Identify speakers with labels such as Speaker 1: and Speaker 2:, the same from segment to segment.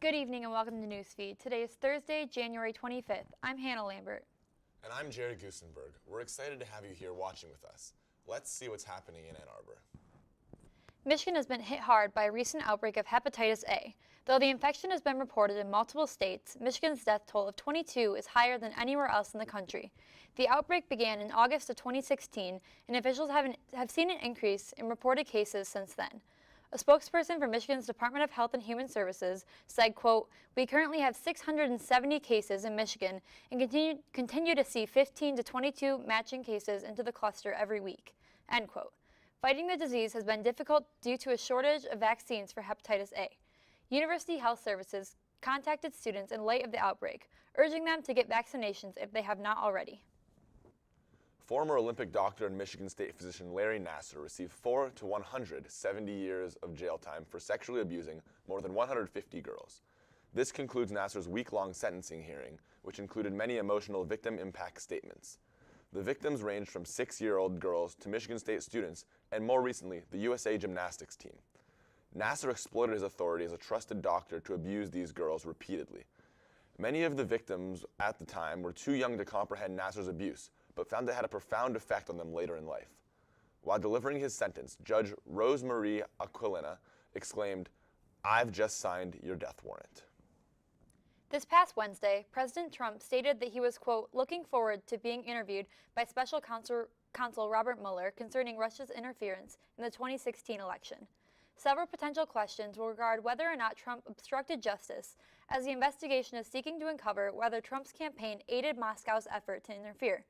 Speaker 1: Good evening and welcome to Newsfeed. Today is Thursday, January 25th. I'm Hannah Lambert.
Speaker 2: And I'm Jared Gusenberg. We're excited to have you here watching with us. Let's see what's happening in Ann Arbor.
Speaker 1: Michigan has been hit hard by a recent outbreak of hepatitis A. Though the infection has been reported in multiple states, Michigan's death toll of 22 is higher than anywhere else in the country. The outbreak began in August of 2016, and officials have seen an increase in reported cases since then. A spokesperson for Michigan's Department of Health and Human Services said, quote, "We currently have 670 cases in Michigan and continue to see 15 to 22 matching cases into the cluster every week," end quote. Fighting the disease has been difficult due to a shortage of vaccines for hepatitis A. University Health Services contacted students in light of the outbreak, urging them to get vaccinations if they have not already.
Speaker 2: Former Olympic doctor and Michigan State physician Larry Nassar received 4 to 170 years of jail time for sexually abusing more than 150 girls. This concludes Nassar's week-long sentencing hearing, which included many emotional victim impact statements. The victims ranged from 6-year-old girls to Michigan State students, and more recently, the USA gymnastics team. Nassar exploited his authority as a trusted doctor to abuse these girls repeatedly. Many of the victims at the time were too young to comprehend Nassar's abuse, but found it had a profound effect on them later in life. While delivering his sentence, Judge Rosemarie Aquilina exclaimed, "I've just signed your death warrant."
Speaker 1: This past Wednesday, President Trump stated that he was, quote, "looking forward to being interviewed by Special Counsel Robert Mueller concerning Russia's interference in the 2016 election." Several potential questions will regard whether or not Trump obstructed justice, as the investigation is seeking to uncover whether Trump's campaign aided Moscow's effort to interfere.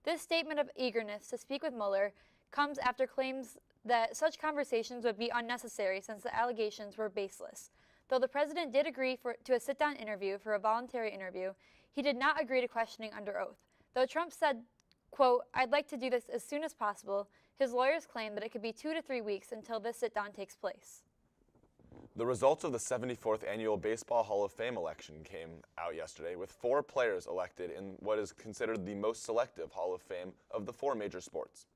Speaker 1: This statement of eagerness to speak with Mueller comes after claims that such conversations would be unnecessary since the allegations were baseless. Though the president did agree to a sit-down interview for a voluntary interview, he did not agree to questioning under oath. Though Trump said, quote, "I'd like to do this as soon as possible," his lawyers claim that it could be 2 to 3 weeks until this sit-down takes place.
Speaker 2: The results of the 74th Annual Baseball Hall of Fame election came out yesterday, with 4 players elected in what is considered the most selective Hall of Fame of the 4 major sports.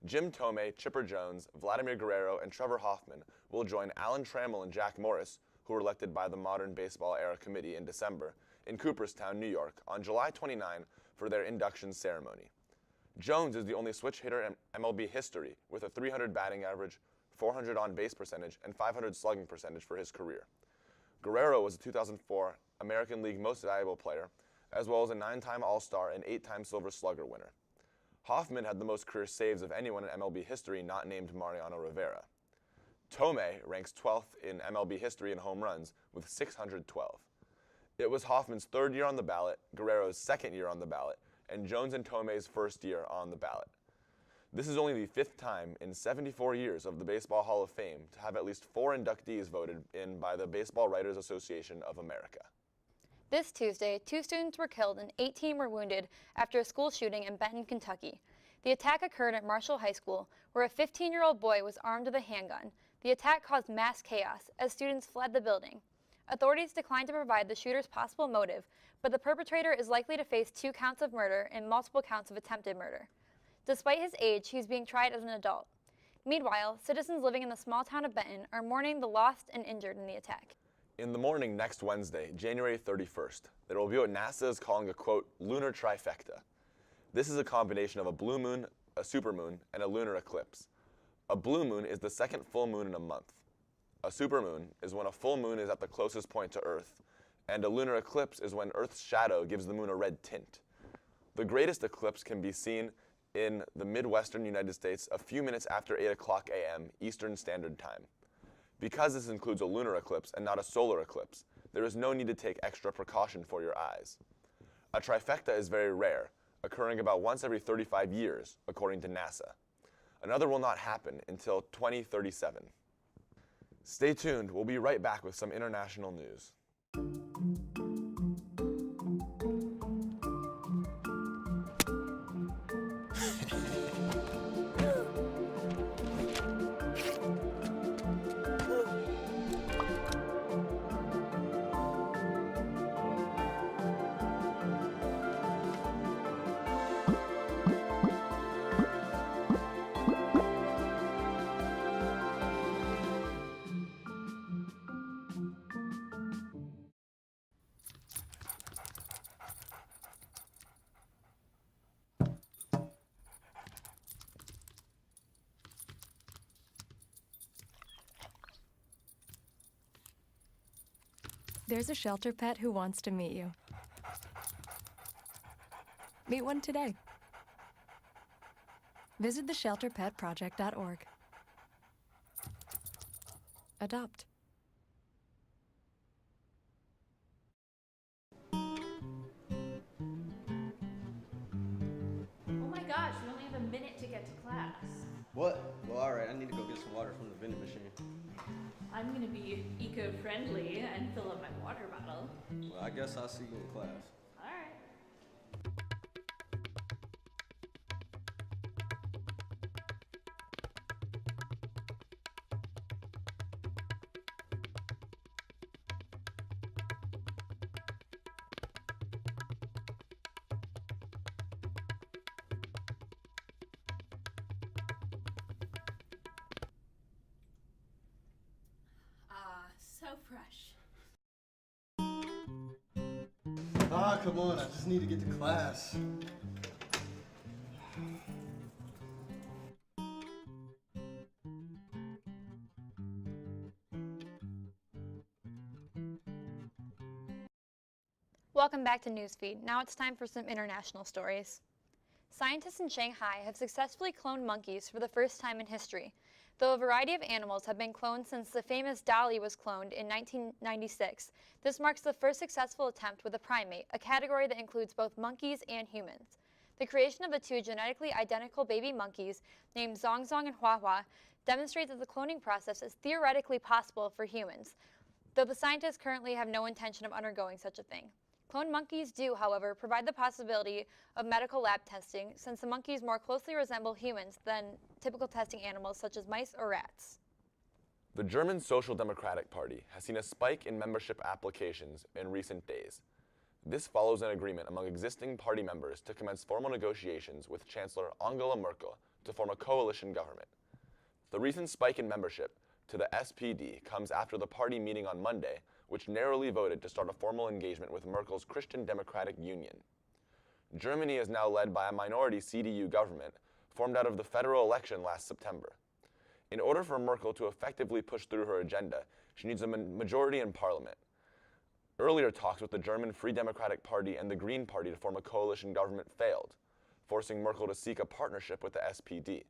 Speaker 2: Jim Thome, Chipper Jones, Vladimir Guerrero, and Trevor Hoffman will join Alan Trammell and Jack Morris, who were elected by the Modern Baseball Era Committee in December, in Cooperstown, New York, on July 29 for their induction ceremony. Jones is the only switch hitter in MLB history with a .300 batting average, .400 on-base percentage, and .500 slugging percentage for his career. Guerrero was a 2004 American League Most Valuable Player, as well as a 9-time All-Star and 8-time Silver Slugger winner. Hoffman had the most career saves of anyone in MLB history not named Mariano Rivera. Thome ranks 12th in MLB history in home runs with 612. It was Hoffman's 3rd year on the ballot, Guerrero's 2nd year on the ballot, and Jones and Thome's 1st year on the ballot. This is only the 5th time in 74 years of the Baseball Hall of Fame to have at least 4 inductees voted in by the Baseball Writers Association of America.
Speaker 1: This Tuesday, 2 students were killed and 18 were wounded after a school shooting in Benton, Kentucky. The attack occurred at Marshall High School, where a 15-year-old boy was armed with a handgun. The attack caused mass chaos as students fled the building. Authorities declined to provide the shooter's possible motive, but the perpetrator is likely to face 2 counts of murder and multiple counts of attempted murder. Despite his age, he's being tried as an adult. Meanwhile, citizens living in the small town of Benton are mourning the lost and injured in the attack.
Speaker 2: In the morning next Wednesday, January 31st, there will be what NASA is calling a, quote, lunar trifecta. This is a combination of a blue moon, a supermoon, and a lunar eclipse. A blue moon is the 2nd full moon in a month. A supermoon is when a full moon is at the closest point to Earth, and a lunar eclipse is when Earth's shadow gives the moon a red tint. The greatest eclipse can be seen in the Midwestern United States a few minutes after 8 o'clock a.m. Eastern Standard Time. Because this includes a lunar eclipse and not a solar eclipse, there is no need to take extra precaution for your eyes. A trifecta is very rare, occurring about once every 35 years, according to NASA. Another will not happen until 2037. Stay tuned, we'll be right back with some international news.
Speaker 3: There's a shelter pet who wants to meet you. Meet one today. Visit theshelterpetproject.org. Adopt.
Speaker 4: Oh my gosh, we only have a minute to get to class.
Speaker 5: What? Well, alright, I need to go get some water from the vending machine.
Speaker 4: I'm gonna be eco-friendly and fill up my water bottle.
Speaker 5: Well, I guess I'll see you in class.
Speaker 4: Alright. So fresh.
Speaker 5: Ah, come on, I just need to get to class.
Speaker 1: Welcome back to Newsfeed. Now it's time for some international stories. Scientists in Shanghai have successfully cloned monkeys for the first time in history. Though a variety of animals have been cloned since the famous Dolly was cloned in 1996, this marks the first successful attempt with a primate, a category that includes both monkeys and humans. The creation of the two genetically identical baby monkeys, named Zongzong and Huahua, demonstrates that the cloning process is theoretically possible for humans, though the scientists currently have no intention of undergoing such a thing. Cloned monkeys do, however, provide the possibility of medical lab testing, since the monkeys more closely resemble humans than typical testing animals such as mice or rats.
Speaker 2: The German Social Democratic Party has seen a spike in membership applications in recent days. This follows an agreement among existing party members to commence formal negotiations with Chancellor Angela Merkel to form a coalition government. The recent spike in membership to the SPD comes after the party meeting on Monday, which narrowly voted to start a formal engagement with Merkel's Christian Democratic Union. Germany is now led by a minority CDU government formed out of the federal election last September. In order for Merkel to effectively push through her agenda, she needs a majority in parliament. Earlier talks with the German Free Democratic Party and the Green Party to form a coalition government failed, forcing Merkel to seek a partnership with the SPD.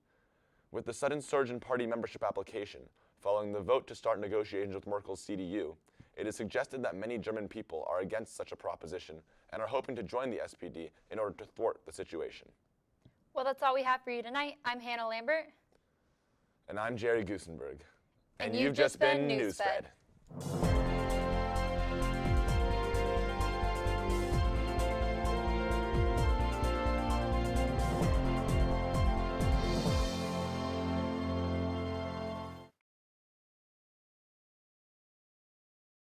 Speaker 2: With the sudden surge in party membership application, following the vote to start negotiations with Merkel's CDU, it is suggested that many German people are against such a proposition and are hoping to join the SPD in order to thwart the situation.
Speaker 1: Well, that's all we have for you tonight. I'm Hannah Lambert.
Speaker 2: And I'm Jerry Gusenberg.
Speaker 1: And you've just been Newsfed.